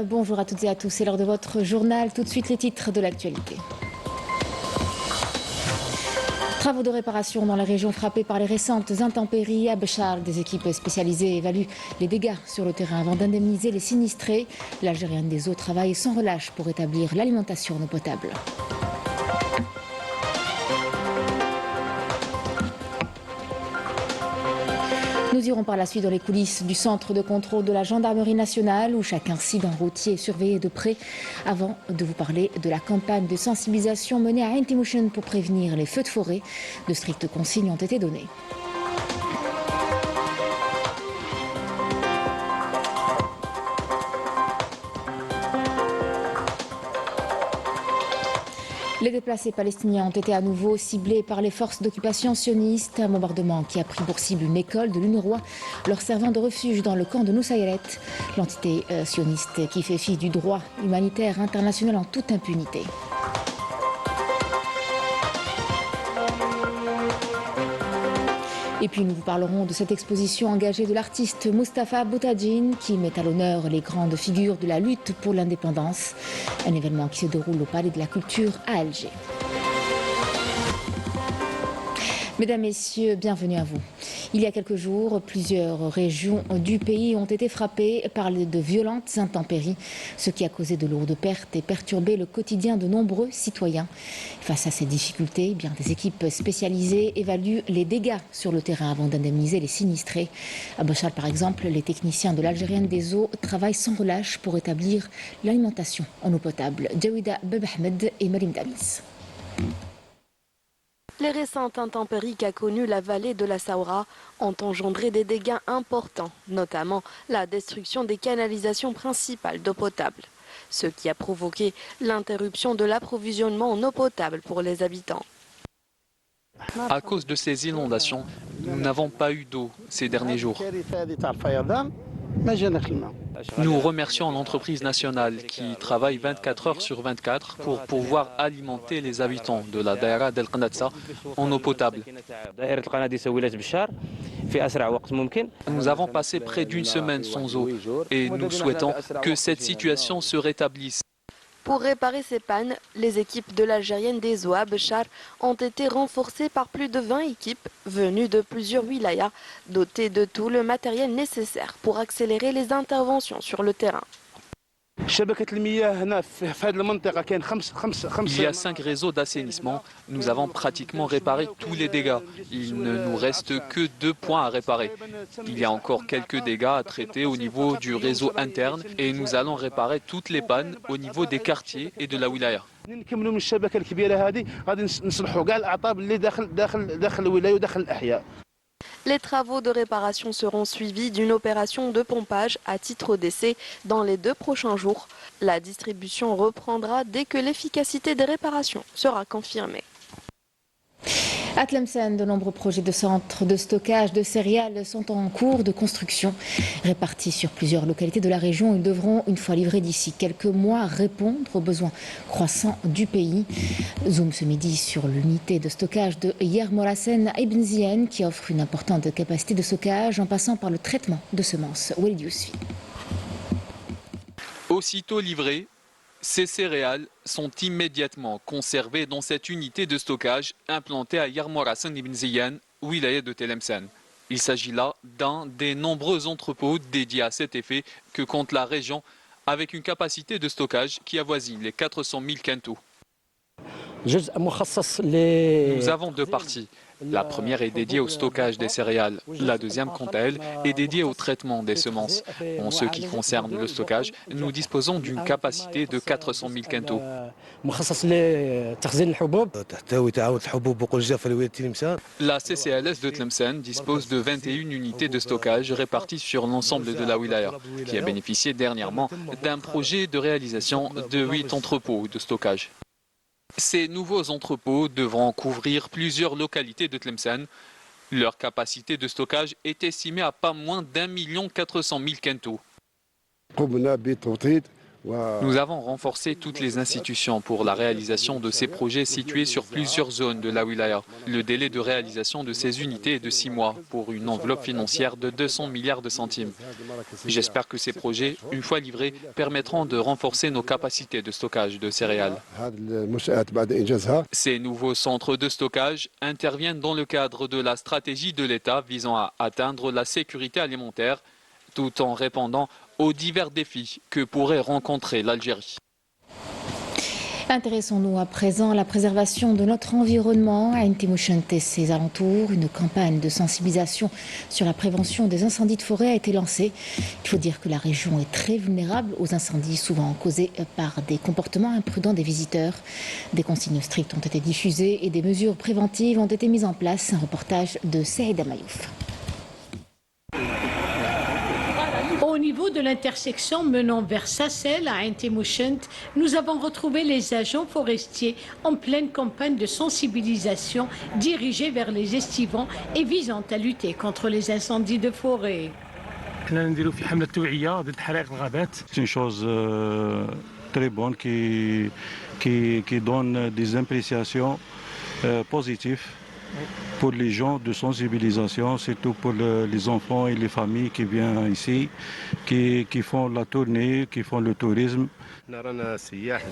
bonjour à toutes et à tous. C'est l'heure de votre journal. Tout de suite les titres de l'actualité. Travaux de réparation dans la région frappée par les récentes intempéries. À Béchar, des équipes spécialisées évaluent les dégâts sur le terrain avant d'indemniser les sinistrés. L'Algérienne des eaux travaille sans relâche pour établir l'alimentation en eau potable. Nous irons par la suite dans les coulisses du centre de contrôle de la gendarmerie nationale où chaque incident routier est surveillé de près avant de vous parler de la campagne de sensibilisation menée à Ain Timouchen pour prévenir les feux de forêt. De strictes consignes ont été données. Les déplacés palestiniens ont été à nouveau ciblés par les forces d'occupation sionistes. Un bombardement qui a pris pour cible une école de l'UNRWA, leur servant de refuge dans le camp de Nusayret. L'entité sioniste qui fait fi du droit humanitaire international en toute impunité. Et puis nous vous parlerons de cette exposition engagée de l'artiste Mustapha Boutadjine qui met à l'honneur les grandes figures de la lutte pour l'indépendance. Un événement qui se déroule au Palais de la Culture à Alger. Mesdames, Messieurs, bienvenue à vous. Il y a quelques jours, plusieurs régions du pays ont été frappées par de violentes intempéries, ce qui a causé de lourdes pertes et perturbé le quotidien de nombreux citoyens. Face à ces difficultés, des équipes spécialisées évaluent les dégâts sur le terrain avant d'indemniser les sinistrés. À Béchar, par exemple, les techniciens de l'Algérienne des eaux travaillent sans relâche pour établir l'alimentation en eau potable. Jawida Bebahmed et Marim Damis. Les récentes intempéries qu'a connues la vallée de la Saoura ont engendré des dégâts importants, notamment la destruction des canalisations principales d'eau potable, ce qui a provoqué l'interruption de l'approvisionnement en eau potable pour les habitants. À cause de ces inondations, nous n'avons pas eu d'eau ces derniers jours. Nous remercions l'entreprise nationale qui travaille 24 heures sur 24 pour pouvoir alimenter les habitants de la Daïra d'El Qanatsa en eau potable. Nous avons passé près d'une semaine sans eau et nous souhaitons que cette situation se rétablisse. Pour réparer ces pannes, les équipes de l'Algérienne des eaux à Béchar ont été renforcées par plus de 20 équipes venues de plusieurs wilayas, dotées de tout le matériel nécessaire pour accélérer les interventions sur le terrain. Il y a 5 réseaux d'assainissement. Nous avons pratiquement réparé tous les dégâts. Il ne nous reste que 2 points à réparer. Il y a encore quelques dégâts à traiter au niveau du réseau interne et nous allons réparer toutes les pannes au niveau des quartiers et de la wilaya. Les travaux de réparation seront suivis d'une opération de pompage à titre d'essai dans les 2 prochains jours. La distribution reprendra dès que l'efficacité des réparations sera confirmée. À Tlemcen, de nombreux projets de centres de stockage de céréales sont en cours de construction. Répartis sur plusieurs localités de la région, ils devront, une fois livrés d'ici quelques mois, répondre aux besoins croissants du pays. Zoom ce midi sur l'unité de stockage de Yermorasen à Ibn Ziyen qui offre une importante capacité de stockage en passant par le traitement de semences. Walid Yousfi. Aussitôt livrés, ces céréales sont immédiatement conservées dans cette unité de stockage implantée à Yermorasen Ibn Ziyen, wilaya de Tlemcen. Il s'agit là d'un des nombreux entrepôts dédiés à cet effet que compte la région avec une capacité de stockage qui avoisine les 400 000 quintaux. Nous avons 2 parties. La première est dédiée au stockage des céréales. La deuxième, quant à elle, est dédiée au traitement des semences. En ce qui concerne le stockage, nous disposons d'une capacité de 400 000 quintaux. La CCLS de Tlemcen dispose de 21 unités de stockage réparties sur l'ensemble de la wilaya, qui a bénéficié dernièrement d'un projet de réalisation de 8 entrepôts de stockage. Ces nouveaux entrepôts devront couvrir plusieurs localités de Tlemcen. Leur capacité de stockage est estimée à pas moins d'1 400 000 quintaux. Nous avons renforcé toutes les institutions pour la réalisation de ces projets situés sur plusieurs zones de la wilaya. Le délai de réalisation de ces unités est de 6 mois pour une enveloppe financière de 200 milliards de centimes. J'espère que ces projets, une fois livrés, permettront de renforcer nos capacités de stockage de céréales. Ces nouveaux centres de stockage interviennent dans le cadre de la stratégie de l'État visant à atteindre la sécurité alimentaire tout en répondant aux divers défis que pourrait rencontrer l'Algérie. Intéressons-nous à présent à la préservation de notre environnement à Intimushent et ses alentours. Une campagne de sensibilisation sur la prévention des incendies de forêt a été lancée. Il faut dire que la région est très vulnérable aux incendies, souvent causés par des comportements imprudents des visiteurs. Des consignes strictes ont été diffusées et des mesures préventives ont été mises en place. Un reportage de Saïda Mayouf. Au niveau de l'intersection menant vers Sassel à Intimushent, nous avons retrouvé les agents forestiers en pleine campagne de sensibilisation dirigée vers les estivants et visant à lutter contre les incendies de forêt. C'est une chose très bonne qui donne des appréciations positives pour les gens, de sensibilisation, surtout pour les enfants et les familles qui viennent ici, qui font la tournée, qui font le tourisme.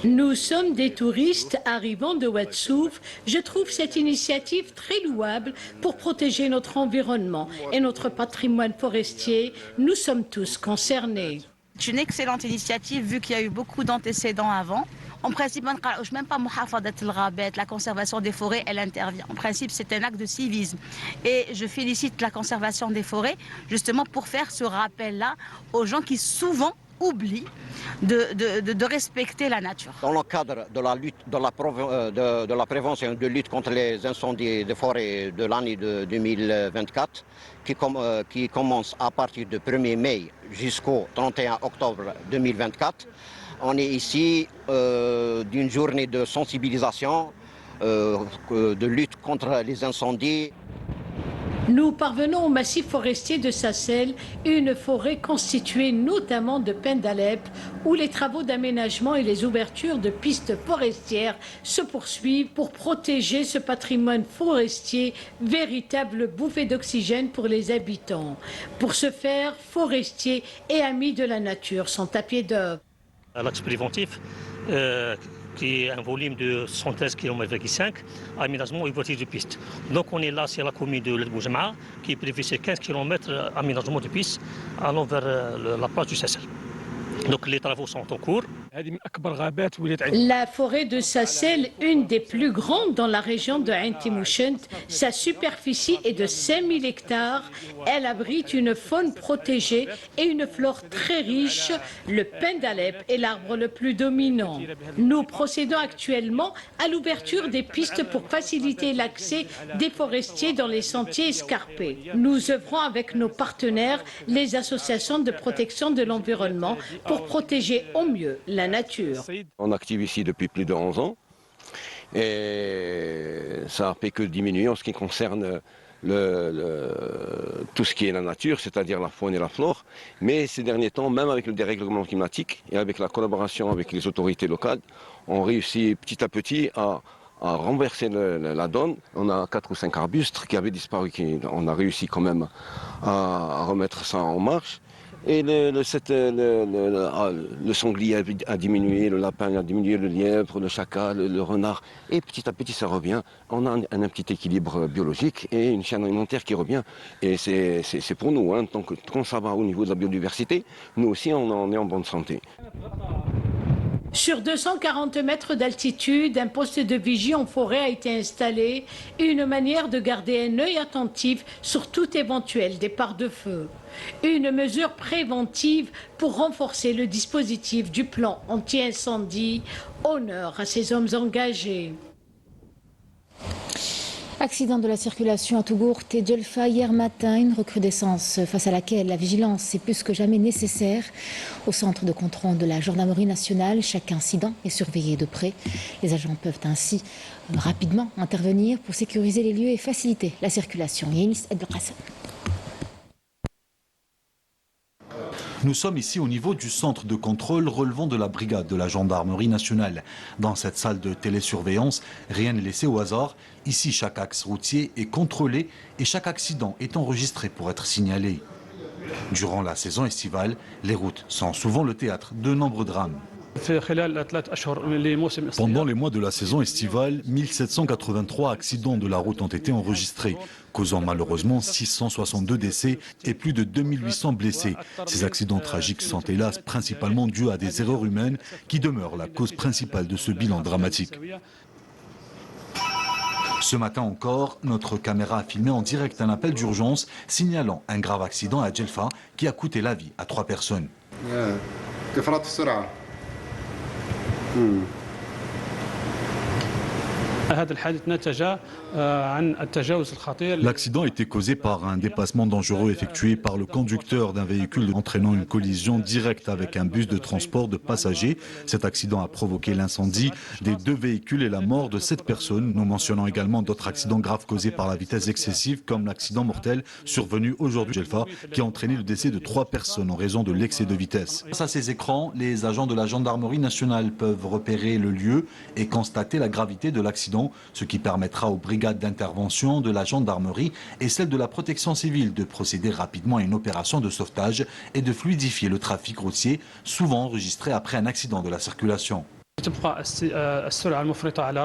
Nous sommes des touristes arrivant de Ouadsouf. Je trouve cette initiative très louable pour protéger notre environnement et notre patrimoine forestier. Nous sommes tous concernés. C'est une excellente initiative vu qu'il y a eu beaucoup d'antécédents avant. En principe, même pas la conservation des forêts, elle intervient. En principe, c'est un acte de civisme. Et je félicite la conservation des forêts justement pour faire ce rappel-là aux gens qui souvent oublient de respecter la nature. Dans le cadre de la lutte, de la prévention et de lutte contre les incendies de forêt de l'année 2024, qui commence à partir du 1er mai jusqu'au 31 octobre 2024, on est ici d'une journée de sensibilisation, de lutte contre les incendies. Nous parvenons au massif forestier de Sassel, une forêt constituée notamment de pins d'Alep, où les travaux d'aménagement et les ouvertures de pistes forestières se poursuivent pour protéger ce patrimoine forestier, véritable bouffée d'oxygène pour les habitants. Pour ce faire, forestiers et amis de la nature sont à pied d'œuvre. L'axe préventif, qui est un volume de 113 km,5 km, aménagement et voiture de piste. Donc on est là, c'est la commune de Boujama, qui est prévue sur 15 km aménagement de piste allant vers la place du Sassel. Donc les travaux sont en cours. La forêt de Sassel, une des plus grandes dans la région de Intimushent, sa superficie est de 5000 hectares. Elle abrite une faune protégée et une flore très riche. Le pin d'Alep est l'arbre le plus dominant. Nous procédons actuellement à l'ouverture des pistes pour faciliter l'accès des forestiers dans les sentiers escarpés. Nous œuvrons avec nos partenaires, les associations de protection de l'environnement, pour protéger au mieux la nature. On est actif ici depuis plus de 11 ans et ça n'a fait que diminuer en ce qui concerne tout ce qui est la nature, c'est-à-dire la faune et la flore. Mais ces derniers temps, même avec le dérèglement climatique et avec la collaboration avec les autorités locales, on réussit petit à petit à renverser la donne. On a 4 ou 5 arbustes qui avaient disparu, on a réussi quand même à remettre ça en marche. Et le sanglier a diminué, le lapin a diminué, le lièvre, le chacal, le renard. Et petit à petit, ça revient. On a un petit équilibre biologique et une chaîne alimentaire qui revient. Et c'est pour nous. Hein. Donc, quand ça va au niveau de la biodiversité, nous aussi, on est en bonne santé. Sur 240 mètres d'altitude, un poste de vigie en forêt a été installé, une manière de garder un œil attentif sur tout éventuel départ de feu. Une mesure préventive pour renforcer le dispositif du plan anti-incendie. Honneur à ces hommes engagés. Accident de la circulation à Tougourt et Djelfa hier matin, une recrudescence face à laquelle la vigilance est plus que jamais nécessaire. Au centre de contrôle de la gendarmerie nationale, chaque incident est surveillé de près. Les agents peuvent ainsi rapidement intervenir pour sécuriser les lieux et faciliter la circulation. Yanis Abdelkassem. Nous sommes ici au niveau du centre de contrôle relevant de la brigade de la gendarmerie nationale. Dans cette salle de télésurveillance, rien n'est laissé au hasard. Ici, chaque axe routier est contrôlé et chaque accident est enregistré pour être signalé. Durant la saison estivale, les routes sont souvent le théâtre de nombreux drames. Pendant les mois de la saison estivale, 1783 accidents de la route ont été enregistrés, causant malheureusement 662 décès et plus de 2800 blessés. Ces accidents tragiques sont hélas principalement dus à des erreurs humaines qui demeurent la cause principale de ce bilan dramatique. Ce matin encore, notre caméra a filmé en direct un appel d'urgence signalant un grave accident à Djelfa qui a coûté la vie à 3 personnes. L'accident a été causé par un dépassement dangereux effectué par le conducteur d'un véhicule entraînant une collision directe avec un bus de transport de passagers. Cet accident a provoqué l'incendie des 2 véhicules et la mort de 7 personnes. Nous mentionnons également d'autres accidents graves causés par la vitesse excessive, comme l'accident mortel survenu aujourd'hui à Djelfa, qui a entraîné le décès de 3 personnes en raison de l'excès de vitesse. Grâce à ces écrans, les agents de la gendarmerie nationale peuvent repérer le lieu et constater la gravité de l'accident, ce qui permettra aux brigades d'intervention de la gendarmerie et celles de la protection civile de procéder rapidement à une opération de sauvetage et de fluidifier le trafic routier, souvent enregistré après un accident de la circulation.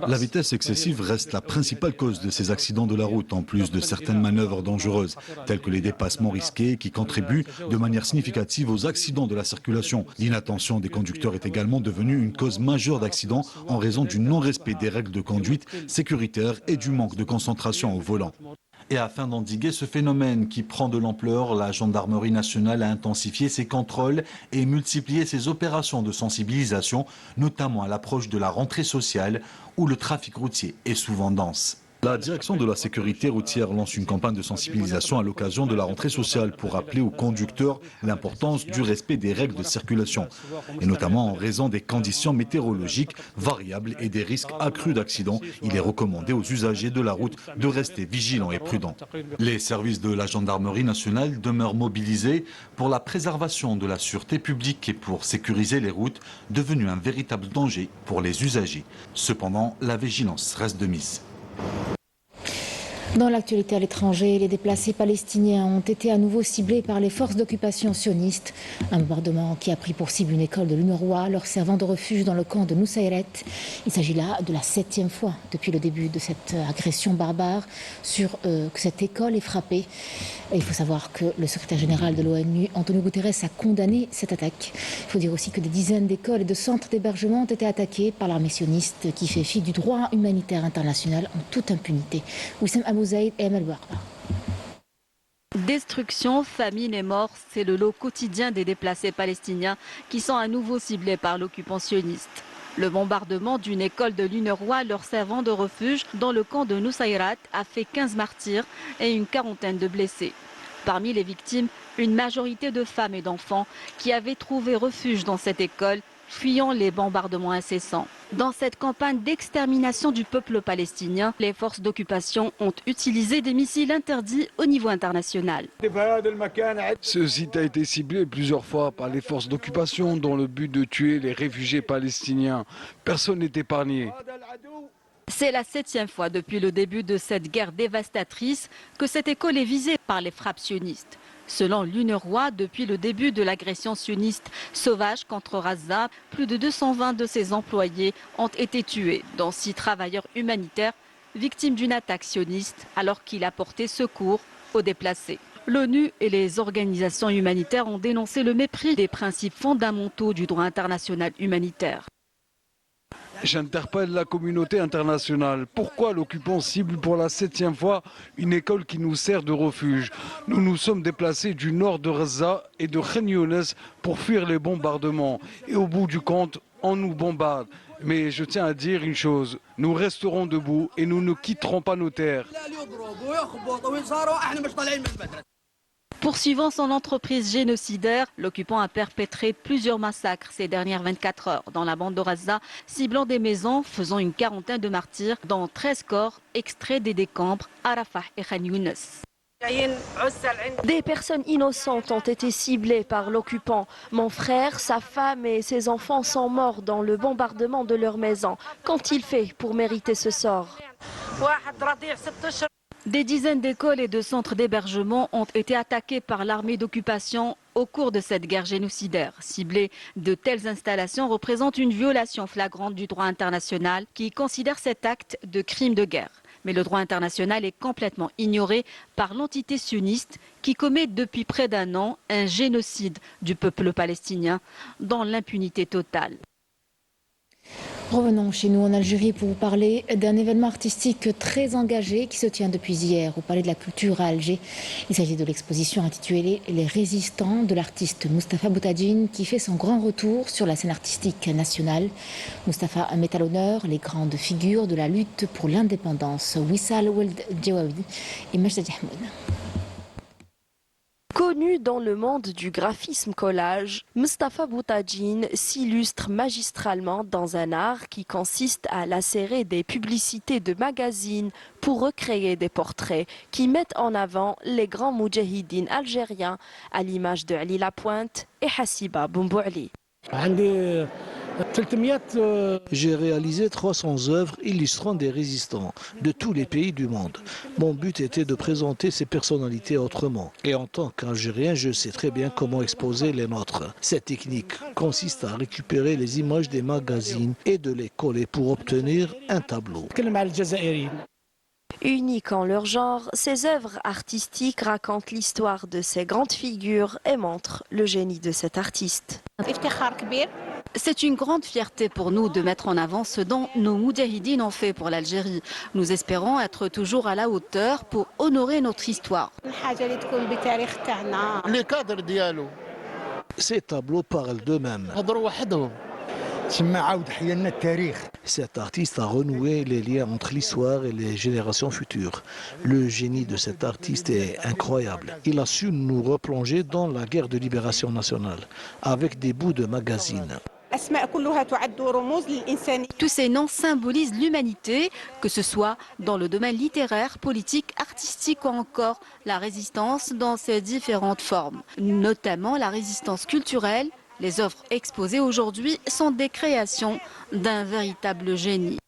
La vitesse excessive reste la principale cause de ces accidents de la route, en plus de certaines manœuvres dangereuses, telles que les dépassements risqués qui contribuent de manière significative aux accidents de la circulation. L'inattention des conducteurs est également devenue une cause majeure d'accidents en raison du non-respect des règles de conduite sécuritaire et du manque de concentration au volant. Et afin d'endiguer ce phénomène qui prend de l'ampleur, la gendarmerie nationale a intensifié ses contrôles et multiplié ses opérations de sensibilisation, notamment à l'approche de la rentrée sociale où le trafic routier est souvent dense. La direction de la sécurité routière lance une campagne de sensibilisation à l'occasion de la rentrée sociale pour rappeler aux conducteurs l'importance du respect des règles de circulation, et notamment en raison des conditions météorologiques variables et des risques accrus d'accidents. Il est recommandé aux usagers de la route de rester vigilants et prudents. Les services de la gendarmerie nationale demeurent mobilisés pour la préservation de la sûreté publique et pour sécuriser les routes, devenues un véritable danger pour les usagers. Cependant, la vigilance reste de mise. Dans l'actualité à l'étranger, les déplacés palestiniens ont été à nouveau ciblés par les forces d'occupation sionistes. Un bombardement qui a pris pour cible une école de l'UNRWA, leur servant de refuge dans le camp de Nusayrat. Il s'agit là de la 7e fois depuis le début de cette agression barbare que cette école est frappée. Et il faut savoir que le secrétaire général de l'ONU, Antonio Guterres, a condamné cette attaque. Il faut dire aussi que des dizaines d'écoles et de centres d'hébergement ont été attaqués par l'armée sioniste qui fait fi du droit humanitaire international en toute impunité. Wissam Abouzaïd et Emel Bouakba. Destruction, famine et mort, c'est le lot quotidien des déplacés palestiniens qui sont à nouveau ciblés par l'occupant sioniste. Le bombardement d'une école de l'UNRWA leur servant de refuge dans le camp de Nusayrat a fait 15 martyrs et une quarantaine de blessés. Parmi les victimes, une majorité de femmes et d'enfants qui avaient trouvé refuge dans cette école, fuyant les bombardements incessants. Dans cette campagne d'extermination du peuple palestinien, les forces d'occupation ont utilisé des missiles interdits au niveau international. Ce site a été ciblé plusieurs fois par les forces d'occupation dans le but de tuer les réfugiés palestiniens. Personne n'est épargné. C'est la 7e fois depuis le début de cette guerre dévastatrice que cette école est visée par les frappes sionistes. Selon l'UNRWA, depuis le début de l'agression sioniste sauvage contre Gaza, plus de 220 de ses employés ont été tués, dont 6 travailleurs humanitaires victimes d'une attaque sioniste alors qu'il apportait secours aux déplacés. L'ONU et les organisations humanitaires ont dénoncé le mépris des principes fondamentaux du droit international humanitaire. J'interpelle la communauté internationale. Pourquoi l'occupant cible pour la 7e fois une école qui nous sert de refuge? Nous nous sommes déplacés du nord de Gaza et de Khan Younes pour fuir les bombardements. Et au bout du compte, on nous bombarde. Mais je tiens à dire une chose, nous resterons debout et nous ne quitterons pas nos terres. Poursuivant son entreprise génocidaire, l'occupant a perpétré plusieurs massacres ces dernières 24 heures dans la bande de Gaza, ciblant des maisons, faisant une quarantaine de martyrs, dont 13 corps extraits des décombres à Rafah et Khan Younes. Des personnes innocentes ont été ciblées par l'occupant. Mon frère, sa femme et ses enfants sont morts dans le bombardement de leur maison. Qu'ont-ils fait pour mériter ce sort? Des dizaines d'écoles et de centres d'hébergement ont été attaqués par l'armée d'occupation au cours de cette guerre génocidaire. Cibler de telles installations représente une violation flagrante du droit international qui considère cet acte de crime de guerre. Mais le droit international est complètement ignoré par l'entité sioniste qui commet depuis près d'un an un génocide du peuple palestinien dans l'impunité totale. Revenons chez nous en Algérie pour vous parler d'un événement artistique très engagé qui se tient depuis hier au Palais de la Culture à Alger. Il s'agit de l'exposition intitulée « Les résistants » de l'artiste Mustapha Boutadjine qui fait son grand retour sur la scène artistique nationale. Mustapha met à l'honneur les grandes figures de la lutte pour l'indépendance, Wissal Oueld Djawawi et Majdi Ahmed. Connu dans le monde du graphisme collage, Mustapha Boutadjine s'illustre magistralement dans un art qui consiste à lacérer des publicités de magazines pour recréer des portraits qui mettent en avant les grands moudjahidines algériens à l'image de Ali Lapointe et Hassiba Bombouali. J'ai réalisé 300 œuvres illustrant des résistants de tous les pays du monde. Mon but était de présenter ces personnalités autrement. Et en tant qu'Algérien, je sais très bien comment exposer les nôtres. Cette technique consiste à récupérer les images des magazines et de les coller pour obtenir un tableau. Uniques en leur genre, ces œuvres artistiques racontent l'histoire de ces grandes figures et montrent le génie de cet artiste. C'est une grande fierté pour nous de mettre en avant ce dont nos moudjahidines ont fait pour l'Algérie. Nous espérons être toujours à la hauteur pour honorer notre histoire. Ces tableaux parlent d'eux-mêmes. Cet artiste a renoué les liens entre l'histoire et les générations futures. Le génie de cet artiste est incroyable. Il a su nous replonger dans la guerre de libération nationale avec des bouts de magazines. Tous ces noms symbolisent l'humanité, que ce soit dans le domaine littéraire, politique, artistique ou encore la résistance dans ses différentes formes, notamment la résistance culturelle. Les œuvres exposées aujourd'hui sont des créations d'un véritable génie.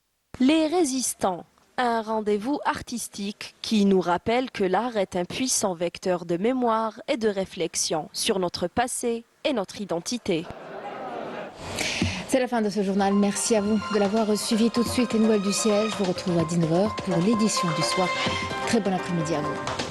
Les résistants, un rendez-vous artistique qui nous rappelle que l'art est un puissant vecteur de mémoire et de réflexion sur notre passé et notre identité. C'est la fin de ce journal. Merci à vous de l'avoir suivi. Tout de suite, les nouvelles du ciel. Je vous retrouve à 19h pour l'édition du soir. Très bon après-midi à vous.